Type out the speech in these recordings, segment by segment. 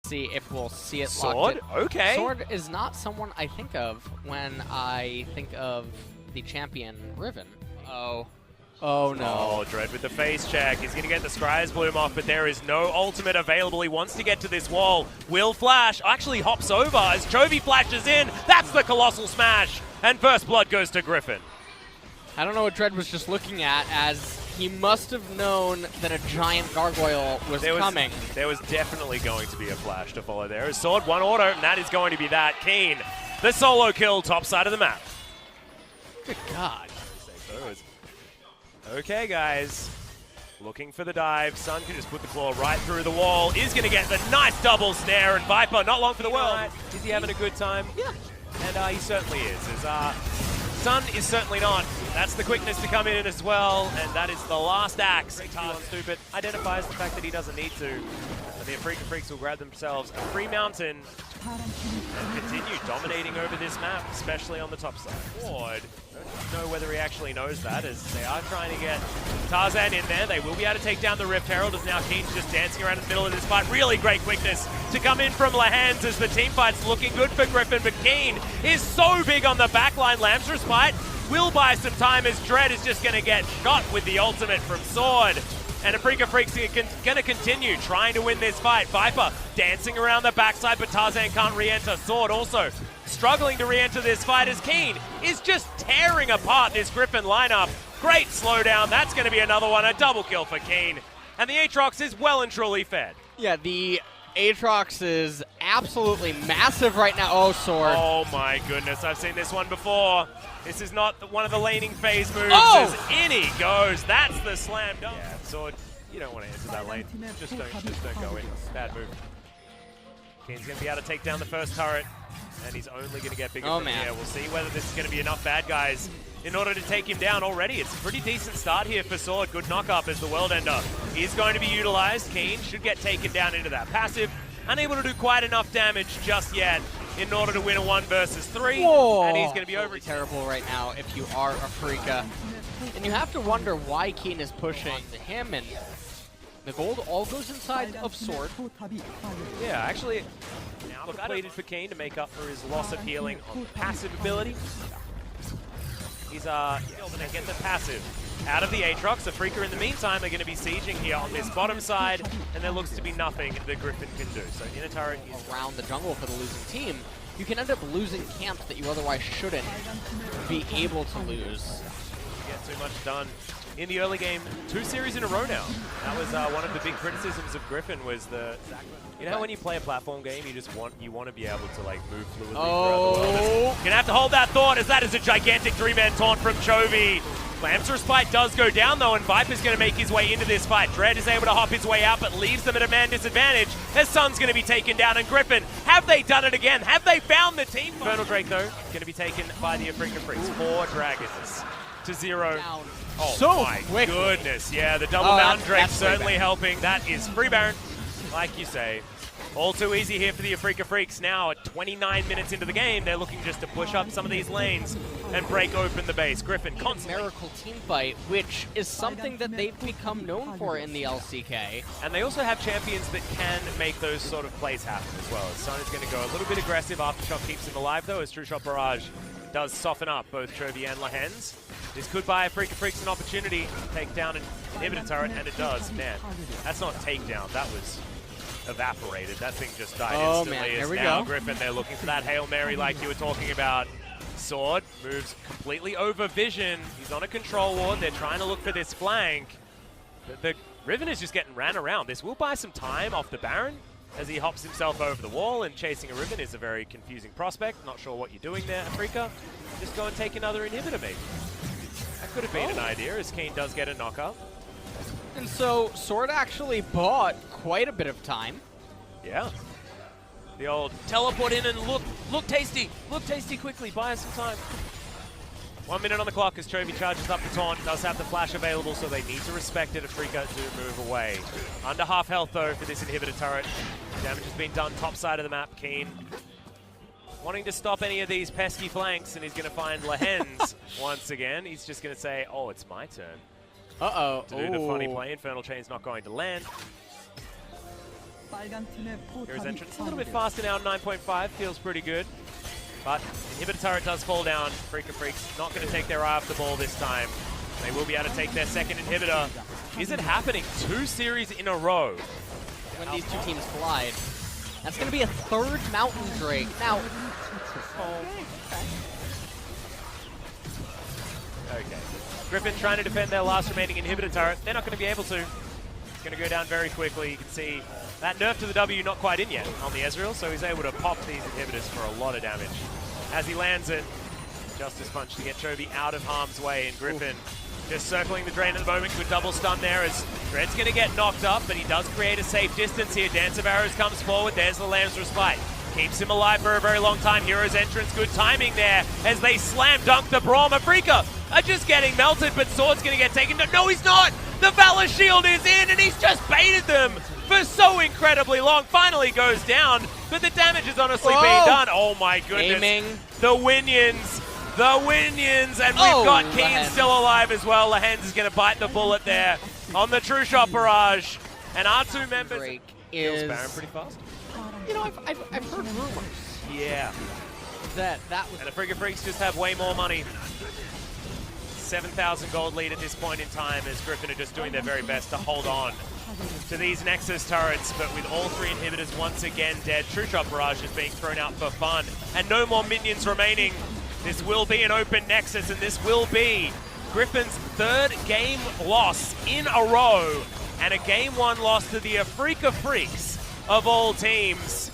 See if we'll see it Sword? locked in. Okay. Sword is not someone I think of when I think of the champion Griffin. Oh no. Oh, Dread with the face check. He's going to get the Scryer's Bloom off, but there is no ultimate available. He wants to get to this wall. Will flash. Actually hops over as Chovy flashes in. That's the Colossal Smash. And first blood goes to Griffin. I don't know what Dread was just looking at, as he must have known that a giant gargoyle was coming. There was definitely going to be a flash to follow there. Sword, one auto, and that is going to be that. Keen, the solo kill, top side of the map. Good God. Okay, guys. Looking for the dive. Sun can just put the claw right through the wall. Is going to get the nice double snare, and Viper, not long for the world. Is he having a good time? Yeah. And he certainly is. Sun is certainly not. That's the quickness to come in as well, and that is the last axe. Stupid identifies the fact that he doesn't need to. And the Afreeca Freecs will grab themselves a free mountain and continue dominating over this map, especially on the top side. Ward, don't know whether he actually knows that, as they are trying to get Tarzan in there. They will be able to take down the Rift. Herald is now Keen just dancing around in the middle of this fight. Really great quickness to come in from Lahans as the team fight's looking good for Griffin, but Keen is so big on the backline. Lamstra's fight will buy some time as Dread is just going to get shot with the ultimate from Sword. And Afreeca Freecs are going to continue trying to win this fight. Viper dancing around the backside, but Tarzan can't re-enter. Sword also struggling to re-enter this fight as Keen is just tearing apart this Griffin lineup. Great slowdown. That's going to be another one. A double kill for Keen. And the Aatrox is well and truly fed. Yeah, the Aatrox is absolutely massive right now. Oh, Sword. Oh my goodness, I've seen this one before. This is not one of the laning phase moves. Oh! As in he goes. That's the slam dunk. Yeah, Sword, you don't want to enter that lane. Just don't go in. Bad move. Keen's going to be able to take down the first turret, and he's only going to get bigger from here. We'll see whether this is going to be enough bad guys in order to take him down already. It's a pretty decent start here for Sword. Good knock-up as the World Ender is going to be utilized. Keen should get taken down into that passive. Unable to do quite enough damage just yet in order to win a 1 versus 3. Whoa. And he's going to be over. Terrible right now if you are Afreeca. And you have to wonder why Keen is pushing him, and the gold all goes inside of Sword. Yeah, actually, now depleted for Keen to make up for his loss of healing on the passive ability. He's going to get the passive out of the Aatrox. Afreeca in the meantime are going to be sieging here on this bottom side, and there looks to be nothing that Griffin can do. So in a turret around the jungle for the losing team, you can end up losing camps that you otherwise shouldn't be able to lose. Get too much done in the early game. 2 series in a row now. That was one of the big criticisms of Griffin, was the, you know, when you play a platform game, you want to be able to like move fluidly throughout the world. You're gonna have to hold that thought, as that is a gigantic 3-man taunt from Chovy. Lamstra's fight does go down though, and Viper's going to make his way into this fight. Dread is able to hop his way out, but leaves them at a man disadvantage, as Sun's going to be taken down. And Griffin, have they done it again? Have they found the team? Infernal Drake though, going to be taken by the Afreeca Freecs. 4 dragons to 0. Down. Oh so my quick. Goodness, yeah, the double Mountain Drake certainly helping. That is free Baron, like you say. All too easy here for the Afreeca Freecs. Now at 29 minutes into the game, they're looking just to push up some of these lanes and break open the base. Griffin constantly. Miracle team fight, which is something that they've become known for in the LCK. And they also have champions that can make those sort of plays happen as well. Sun is going to go a little bit aggressive. Aftershock keeps him alive though, as True Shot Barrage does soften up both Chovy and Lahans. This could buy Afreeca Freecs an opportunity to take down an inhibitor turret, and it does. Man, that's not takedown. That was evaporated. That thing just died instantly. Man, here we now go. Griffin, they're looking for that Hail Mary like you were talking about. Sword moves completely over vision. He's on a control ward. They're trying to look for this flank. The Riven is just getting ran around. This will buy some time off the Baron as he hops himself over the wall, and chasing a Riven is a very confusing prospect. Not sure what you're doing there, Afreeca. Just go and take another inhibitor maybe. That could have been an idea, as Keen does get a knockup. And so Sword actually bought quite a bit of time. Yeah. The old teleport in and look tasty quickly, buy us some time. 1 minute on the clock as Chovy charges up the taunt, does have the flash available, so they need to respect it. Afreeca to move away. Under half health though for this inhibitor turret. Damage has been done top side of the map. Keen wanting to stop any of these pesky flanks, and he's going to find Lahens once again. He's just going to say, oh, it's my turn. Uh-oh. To do the funny play. Infernal Chain's not going to land. Here's entrance. A little bit faster now, 9.5. Feels pretty good. But inhibitor turret does fall down. Freecs not going to take their eye off the ball this time. They will be able to take their second inhibitor. Is it happening? 2 series in a row. When these two teams collide. That's going to be a third Mountain Drake. Now, okay. Griffin trying to defend their last remaining inhibitor turret. They're not going to be able to. It's going to go down very quickly. You can see that nerf to the W not quite in yet on the Ezreal, so he's able to pop these inhibitors for a lot of damage. As he lands it, Justice Punch to get Chovy out of harm's way, and Griffin just circling the drain at the moment. Good double stun there as Dread's going to get knocked up, but he does create a safe distance here. Dance of Arrows comes forward. There's the Lamb's Respite. Keeps him alive for a very long time. Hero's entrance, good timing there as they slam dunk the Braum. Afreeca are just getting melted, but Sword's going to get taken. No, he's not! The Valor Shield is in, and he's just baited them for so incredibly long. Finally goes down, but the damage is honestly being done. Oh my goodness. Aiming. The Winions, and we've got Keen still alive as well. Lehens is going to bite the bullet there on the True Shot Barrage. And our 2 members kills Baron pretty fast. You know, I've heard rumors. Yeah. That was... And the Freecs just have way more money. 7,000 gold lead at this point in time as Griffin are just doing their very best to hold on to these Nexus turrets, but with all 3 inhibitors once again dead, True Shot Barrage is being thrown out for fun, and no more minions remaining. This will be an open Nexus, and this will be Griffin's 3rd game loss in a row, and a game 1 loss to the Afreeca Freecs of all teams.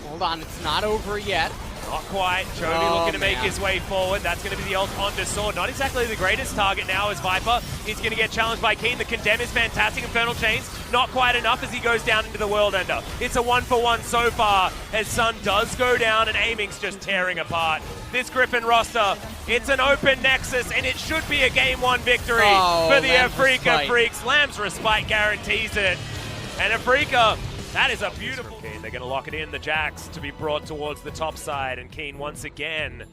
Hold on, it's not over yet. Not quite. Chovy looking to make his way forward. That's going to be the ult onto Sword. Not exactly the greatest target now as Viper. He's going to get challenged by Keen. The Condemn is fantastic. Infernal Chains, not quite enough as he goes down into the World Ender. It's a 1-for-1 so far as Sun does go down and Aiming's just tearing apart this Griffin roster. It's an open Nexus and it should be a game 1 victory for the Afreeca Freecs. Lamb's Respite guarantees it. And Afreeca, that is a beautiful... Keen, they're going to lock it in. The Jacks to be brought towards the top side. And Keen once again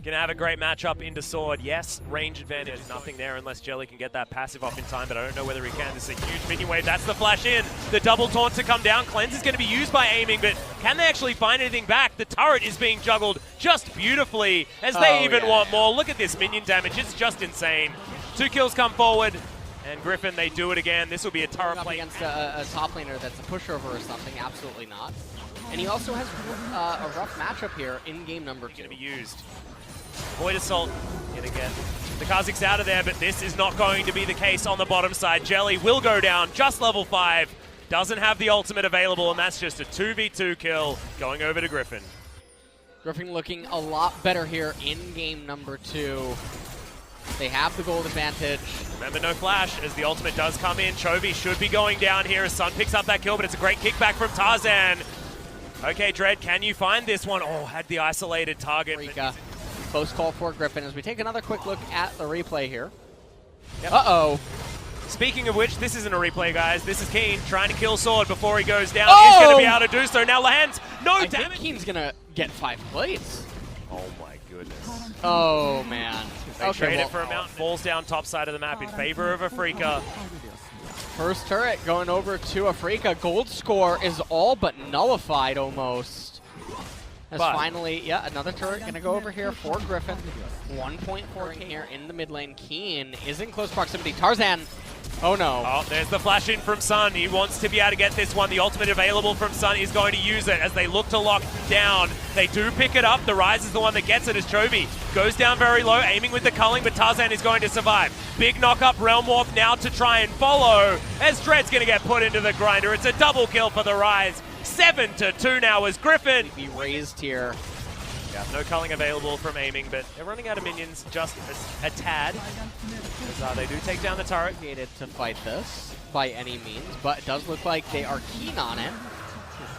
going to have a great matchup into Sword. Yes, range advantage. Nothing there unless Jelly can get that passive off in time, but I don't know whether he can. This is a huge minion wave. That's the flash in. The double taunt to come down. Cleanse is going to be used by Aiming, but can they actually find anything back? The turret is being juggled just beautifully as they want more. Look at this minion damage. It's just insane. 2 kills come forward. And Griffin, they do it again. This will be a turret play. Against a top laner that's a pushover or something, absolutely not. And he also has a rough matchup here in game number 2. Going to be used. Void Assault, yet again. The Kha'Zix's out of there, but this is not going to be the case on the bottom side. Jelly will go down, just level 5. Doesn't have the ultimate available, and that's just a 2v2 kill going over to Griffin. Griffin looking a lot better here in game number 2. They have the gold advantage. Remember, no flash as the ultimate does come in. Chovy should be going down here as Sun picks up that kill, but it's a great kickback from Tarzan. Okay, Dread, can you find this one? Oh, had the isolated target. Close call for Griffin as we take another quick look at the replay here. Yep. Uh-oh. Speaking of which, this isn't a replay, guys. This is Keen trying to kill Sword before he goes down. He's going to be able to do so. Now, Lehens, no damage. I think Keen's going to get 5 plates. Oh, my goodness. Oh, man. They trade it for a mountain. Falls down top side of the map in favor of Afreeca. First turret going over to Afreeca. Gold score is all but nullified almost. As finally, another turret going to go over here for Griffin. 1.4 here in the mid lane. Keen is in close proximity. Tarzan. Oh no. Oh, there's the flash in from Sun. He wants to be able to get this one. The ultimate available from Sun is going to use it as they look to lock down. They do pick it up. The Rise is the one that gets it as Chovy goes down very low, aiming with the culling, but Tarzan is going to survive. Big knock up, Realm Warp now to try and follow as Dread's going to get put into the grinder. It's a double kill for the Rise. 7-2 now as Griffin. Be raised here. Yeah, no culling available from Aiming, but they're running out of minions just a tad. As, they do take down the turret. To fight this by any means, but it does look like they are keen on it.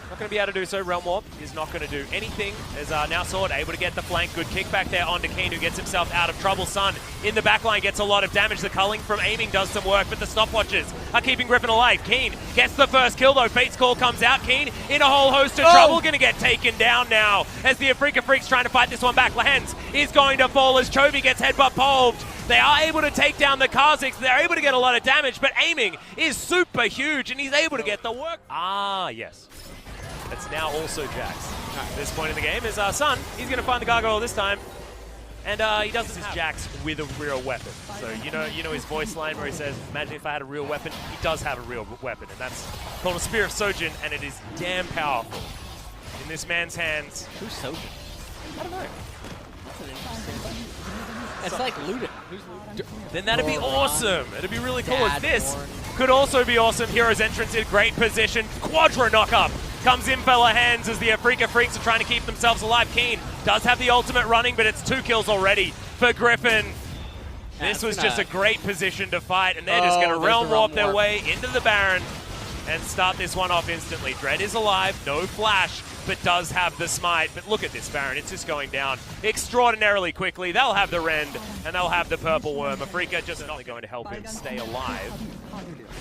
Not going to be able to do so. Realm Warp is not going to do anything. As now Sword able to get the flank. Good kickback there onto Keen, who gets himself out of trouble. Sun in the backline gets a lot of damage. The culling from Aiming does some work, but the stopwatches are keeping Griffin alive. Keen gets the first kill though. Fate's Call comes out. Keen in a whole host of trouble. Going to get taken down now as the Afreeca Freecs trying to fight this one back. Lehens is going to fall as Chovy gets headbutt polved. They are able to take down the Kha'Zix. They're able to get a lot of damage, but aiming is super huge, and he's able to get the work. Ah, yes. It's now also Jax. At this point in the game is Sun. He's going to find the gargoyle this time. And he does this Jax with a real weapon. So you know his voice line where he says, imagine if I had a real weapon. He does have a real weapon, and that's called a Spear of Sojin, and it is damn powerful. In this man's hands. Who's Sojin? I don't know. That's an interesting. It's like Luden. Who's Luden? Then that'd be awesome. It'd be really cool. As this could also be awesome. Hero's entrance in great position. Quadra knock-up. Comes in for hands as the Afreeca Freecs are trying to keep themselves alive. Keen does have the ultimate running, but it's 2 kills already for Griffin. This was just a great position to fight, and they're just going to realm warp their way into the Baron and start this one off instantly. Dread is alive, no flash, but does have the smite. But look at this Baron, it's just going down extraordinarily quickly. They'll have the Rend, and they'll have the Purple Worm. Afreeca just not going to help him stay alive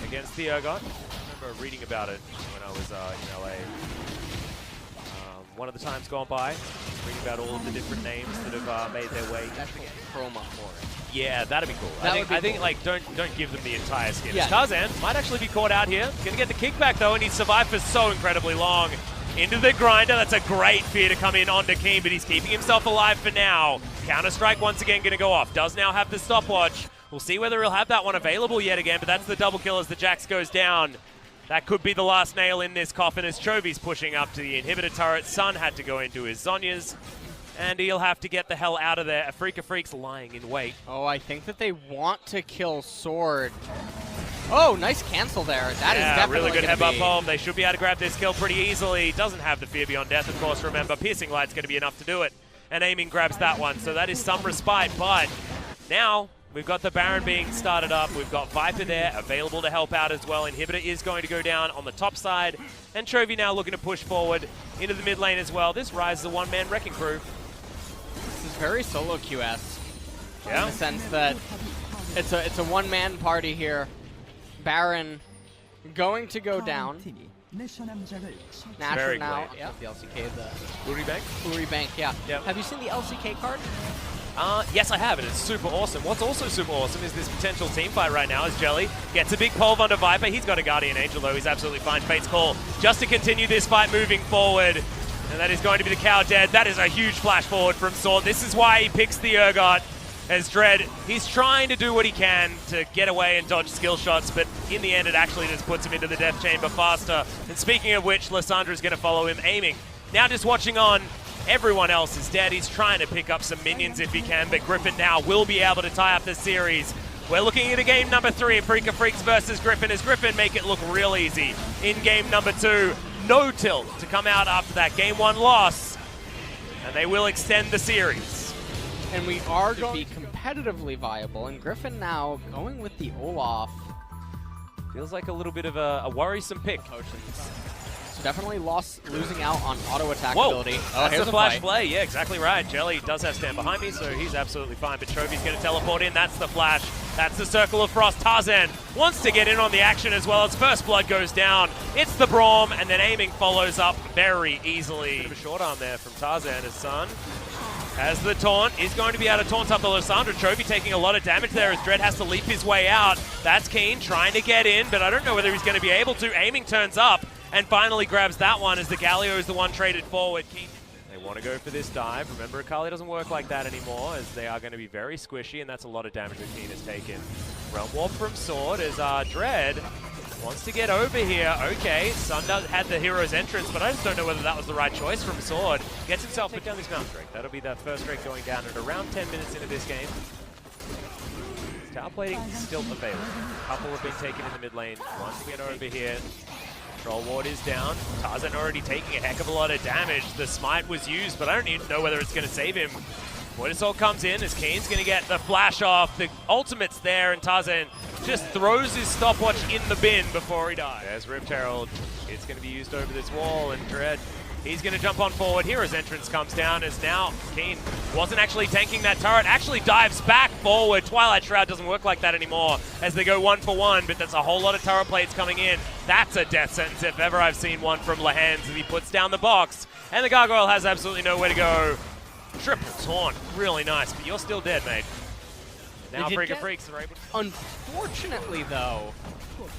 against the Urgot. I remember reading about it when I was in LA. One of the times gone by, reading about all of the different names that have made their way. Chroma for it. Yeah, that'd be cool. I think like don't give them the entire skin. Yeah. Tarzan might actually be caught out here. Gonna get the kickback though, and he's survived for so incredibly long. Into the grinder. That's a great fear to come in onto Keen, but he's keeping himself alive for now. Counter-Strike once again going to go off. Does now have the stopwatch. We'll see whether he'll have that one available yet again, but that's the double kill as the Jax goes down. That could be the last nail in this coffin as Chovy's pushing up to the inhibitor turret. Sun had to go into his Zhonya's, and he'll have to get the hell out of there. Afreeca Freecs lying in wait. Oh, I think that they want to kill Sword. Oh, nice cancel there. That is definitely really good headbutt home. They should be able to grab this kill pretty easily. Doesn't have the fear beyond death, of course. Remember, Piercing Light's going to be enough to do it. And aiming grabs that one, so that is some respite. But now we've got the Baron being started up. We've got Viper there, available to help out as well. Inhibitor is going to go down on the top side. And Chovy now looking to push forward into the mid lane as well. This Rise is a one-man wrecking crew. This is very solo QS. Yeah. In the sense that it's a one-man party here. Baron going to go down. Natural now. Yeah, the LCK, the Uri Bank? Uri Bank, yeah. Yep. Have you seen the LCK card? Yes, I have, and it's super awesome. What's also super awesome is this potential team fight right now as Jelly gets a big pulve onto Viper. He's got a Guardian Angel, though. He's absolutely fine. Fate's Call just to continue this fight moving forward. And that is going to be the Cow dead. That is a huge flash forward from Sword. This is why he picks the Urgot as Dread. He's trying to do what he can to get away and dodge skill shots, but in the end, it actually just puts him into the death chamber faster. And speaking of which, Lissandra is going to follow him, aiming. Now just watching on. Everyone else is dead. He's trying to pick up some minions if he can, but Griffin now will be able to tie up the series. We're looking at a game number 3, Afreeca Freecs versus Griffin, as Griffin make it look real easy. In game number 2, no tilt to come out after that game 1 loss, and they will extend the series. And we are going to be competitively viable, and Griffin now going with the Olaf. Feels like a little bit of a worrisome pick. Potions. Definitely losing out on auto attack Whoa. ability. Oh, that's a flash play. Yeah, exactly right. Jelly does have stand behind me, so he's absolutely fine. But Chovy's going to teleport in. That's the flash. That's the Circle of Frost. Tarzan wants to get in on the action as well as First Blood goes down. It's the Braum, and then aiming follows up very easily. Bit of a short arm there from Tarzan. His son has the taunt. Is going to be able to taunt up the Lissandra. Chovy taking a lot of damage there as Dread has to leap his way out. That's Keen trying to get in, but I don't know whether he's going to be able to. Aiming turns up and finally grabs that one as the Galio is the one traded forward. They want to go for this dive. Remember, Akali doesn't work like that anymore as they are going to be very squishy, and that's a lot of damage that Keen has taken. Realm Warp from Sword as Dread wants to get over here. Okay, Sun had the hero's entrance, but I just don't know whether that was the right choice from Sword. Gets himself put down this Mount Drake. That'll be that first Drake going down at around 10 minutes into this game. Tower plating still available. A couple have been taken in the mid lane. Once again over here. Troll Ward is down. Tarzan already taking a heck of a lot of damage. The smite was used, but I don't even know whether it's going to save him. Void Assault comes in as Kane's going to get the flash off. The ultimate's there, and Tarzan just throws his stopwatch in the bin before he dies. There's Rift Herald. It's going to be used over this wall, and Dread, he's going to jump on forward. Hero's entrance comes down as now Keen wasn't actually tanking that turret, actually dives back forward. Twilight Shroud doesn't work like that anymore as they go 1-for-1, but that's a whole lot of turret plates coming in. That's a death sentence if ever I've seen one from Lahans as he puts down the box. And the Gargoyle has absolutely nowhere to go. Triple taunt, really nice, but you're still dead, mate. Now Freecs are able to... Unfortunately, though,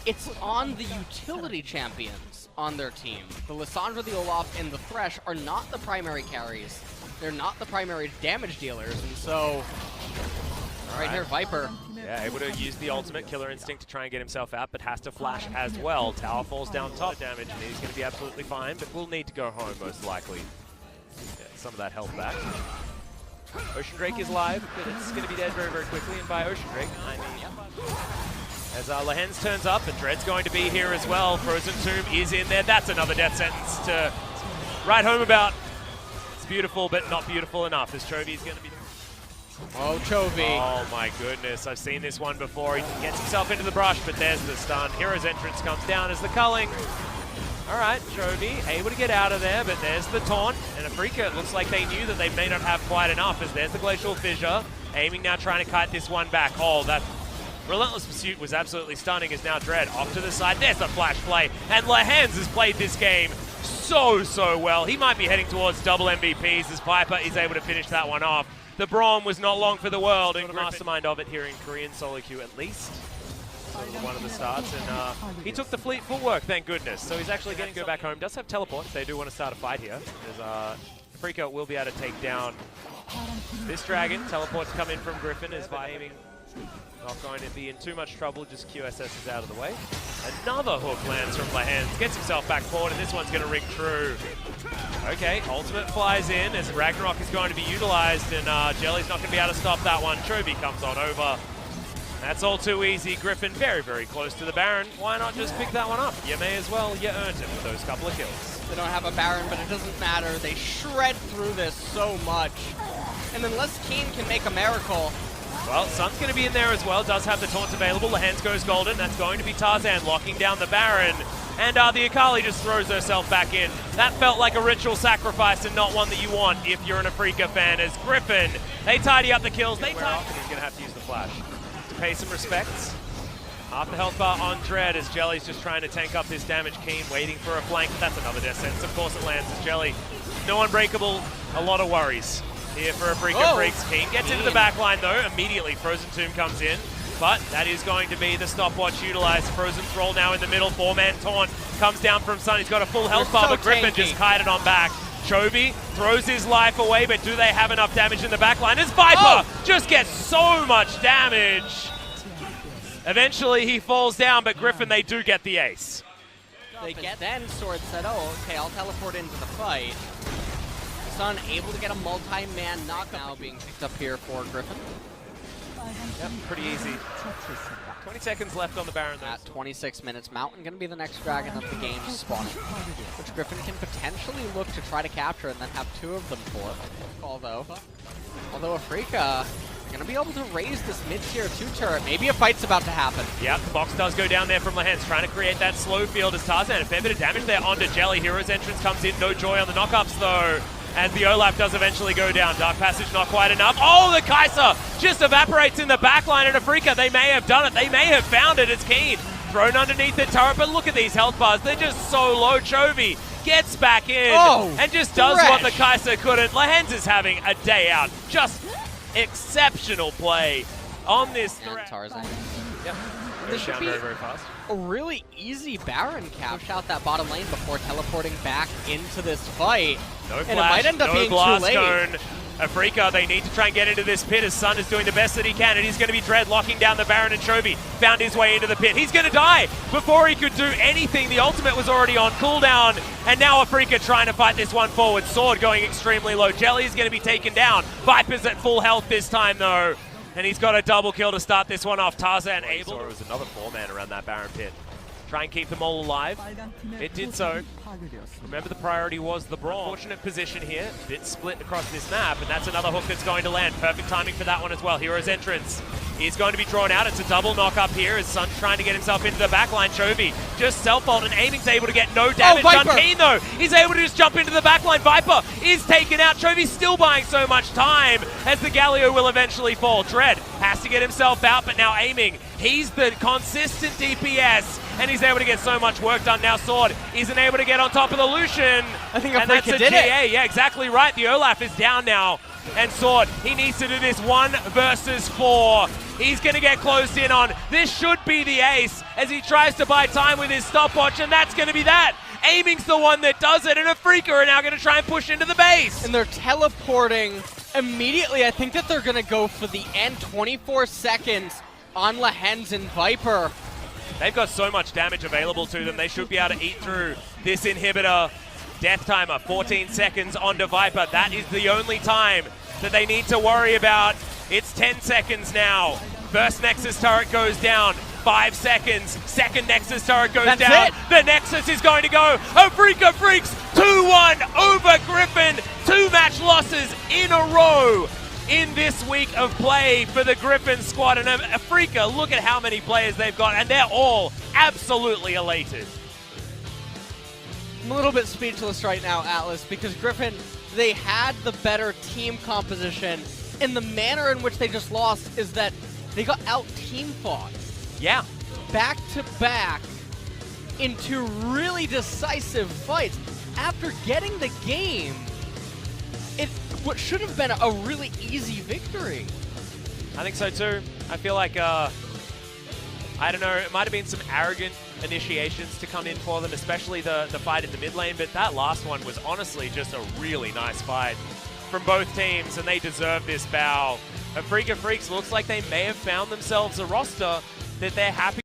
it's on the utility champions on their team. The Lissandra, the Olaf, and the Thresh are not the primary carries. They're not the primary damage dealers, and so... Right here, Viper. Yeah, able to use the ultimate Killer Instinct to try and get himself out, but has to flash as well. Tower falls down top damage, and he's going to be absolutely fine, but will need to go home most likely. Get some of that health back. Ocean Drake is live, but it's going to be dead very, very quickly, and by Ocean Drake, I mean... As Lehens turns up, and Dread's going to be here as well. Frozen Tomb is in there. That's another death sentence to write home about. It's beautiful, but not beautiful enough, as Chovy's going to be... Oh, Chovy. Oh my goodness, I've seen this one before. He gets himself into the brush, but there's the stun. Hero's entrance comes down as the culling. All right, Chovy able to get out of there, but there's the taunt. And Afreeca, it looks like they knew that they may not have quite enough, as there's the Glacial Fissure. Aiming now, trying to kite this one back. Oh, that Relentless Pursuit was absolutely stunning, as now Dread off to the side. There's the flash play, and Lehens has played this game so well. He might be heading towards double MVPs, as Piper is able to finish that one off. The Braum was not long for the world, and the mastermind of it here in Korean solo queue at least. Sort of one of the starts, and he took the fleet footwork, thank goodness. So he's actually getting to go back home. Does have teleports. They do want to start a fight here, as Afreeca will be able to take down this dragon. Teleports come in from Griffin, as by aiming not going to be in too much trouble, just QSS is out of the way. Another hook lands from Lehens, gets himself back forward, and this one's going to ring true. Okay, ultimate flies in as Ragnarok is going to be utilized, and Jelly's not going to be able to stop that one. Chovy comes on over. That's all too easy. Griffin very, very close to the Baron. Why not just pick that one up? You may as well. You earned it with those couple of kills. They don't have a Baron, but it doesn't matter. They shred through this so much. And unless Keen can make a miracle... Well, Sun's going to be in there as well. Does have the taunt available. Lehens goes golden. That's going to be Tarzan locking down the Baron. And the Akali just throws herself back in. That felt like a ritual sacrifice and not one that you want if you're an Afreeca fan. As Griffin, they tidy up the kills. He's going to have to use the flash to pay some respects. Half the health bar on Dread as Jelly's just trying to tank up this damage. Keen waiting for a flank. That's another death sentence. Of course it lands as Jelly. No unbreakable. A lot of worries here for Afreeca Freecs. Keen gets into the back line though. Immediately Frozen Tomb comes in. But that is going to be the stopwatch utilized. Frozen Thrall now in the middle. Four-man taunt comes down from Sun. He's got a full health bar, but Griffin just kited on back. Chovy throws his life away, but do they have enough damage in the back line? As Viper just gets so much damage. Eventually he falls down, but Griffin, they do get the ace. They get then Sword said, oh, okay, I'll teleport into the fight. Sun able to get a multi-man knock now being picked up here for Griffin. Yep, pretty easy. 20 seconds left on the Baron though. At 26 minutes, Mountain going to be the next dragon of the game spawning, which Griffin can potentially look to try to capture and then have two of them for it. Although Afreeca going to be able to raise this mid-tier 2 turret. Maybe a fight's about to happen. Yeah, the box does go down there from Lehens, trying to create that slow field as Tarzan. A fair bit of damage there onto Jelly. Hero's entrance comes in, no joy on the knockups though. As the Olaf does eventually go down. Dark Passage not quite enough. Oh, the Kai'Sa just evaporates in the backline, and Afreeca, they may have done it. They may have found it as Keen. Thrown underneath the turret, but look at these health bars. They're just so low. Chovy gets back in and just does what the Kai'Sa couldn't. Lehens is having a day out. Just exceptional play on this threat. Tarzan. Yep. This should be very, very fast. A really easy Baron cap. Out that bottom lane before teleporting back into this fight. No flash, and it might end up being glass too late. cone. Afreeca, they need to try and get into this pit as Sun is doing the best that he can. It is going to be Dread locking down the Baron, and Chovy found his way into the pit. He's going to die before he could do anything. The ultimate was already on cooldown, and now Afreeca trying to fight this one forward. Sword going extremely low. Jelly is going to be taken down. Viper's at full health this time though, and he's got a double kill to start this one off. Tarzan able. It was another four-man around that Baron pit. Try and keep them all alive. It did so. Remember, the priority was the Braum. Fortunate position here. Bit split across this map, and that's another hook that's going to land. Perfect timing for that one as well. Hero's entrance is going to be drawn out. It's a double knock up here as Sun's trying to get himself into the backline. Chovy just self-ult, and Aiming's able to get no damage done. Keen, though, he's able to just jump into the backline. Viper is taken out. Chovy's still buying so much time as the Galio will eventually fall. Dread has to get himself out, but now Aiming, he's the consistent DPS, and he's able to get so much work done. Now Sword isn't able to get on top of the Lucian. I think and that's a did GA. Yeah, exactly right. The Olaf is down now. And Sword, he needs to do this 1 versus 4. He's going to get closed in on. This should be the ace as he tries to buy time with his stopwatch, and that's going to be that. Aiming's the one that does it, and Afreeca are now going to try and push into the base. And they're teleporting immediately. I think that they're going to go for the end. 24 seconds on Lehens and Viper. They've got so much damage available to them. They should be able to eat through this inhibitor. Death timer, 14 seconds onto Viper. That is the only time that they need to worry about. It's 10 seconds now. First Nexus turret goes down. 5 seconds. Second Nexus turret goes down. It. The Nexus is going to go. Afreeca Freecs 2-1 over Griffin. 2 match losses in a row in this week of play for the Griffin squad. And Afreeca, look at how many players they've got, and they're all absolutely elated. I'm a little bit speechless right now, Atlas, because Griffin, they had the better team composition, and the manner in which they just lost is that they got out-team fought. Yeah. Back to back into really decisive fights. After getting the game, what should have been a really easy victory. I think so too. I feel like, I don't know, it might have been some arrogant initiations to come in for them, especially the fight in the mid lane, but that last one was honestly just a really nice fight from both teams, and they deserve this bow. Afreeca Freecs looks like they may have found themselves a roster that they're happy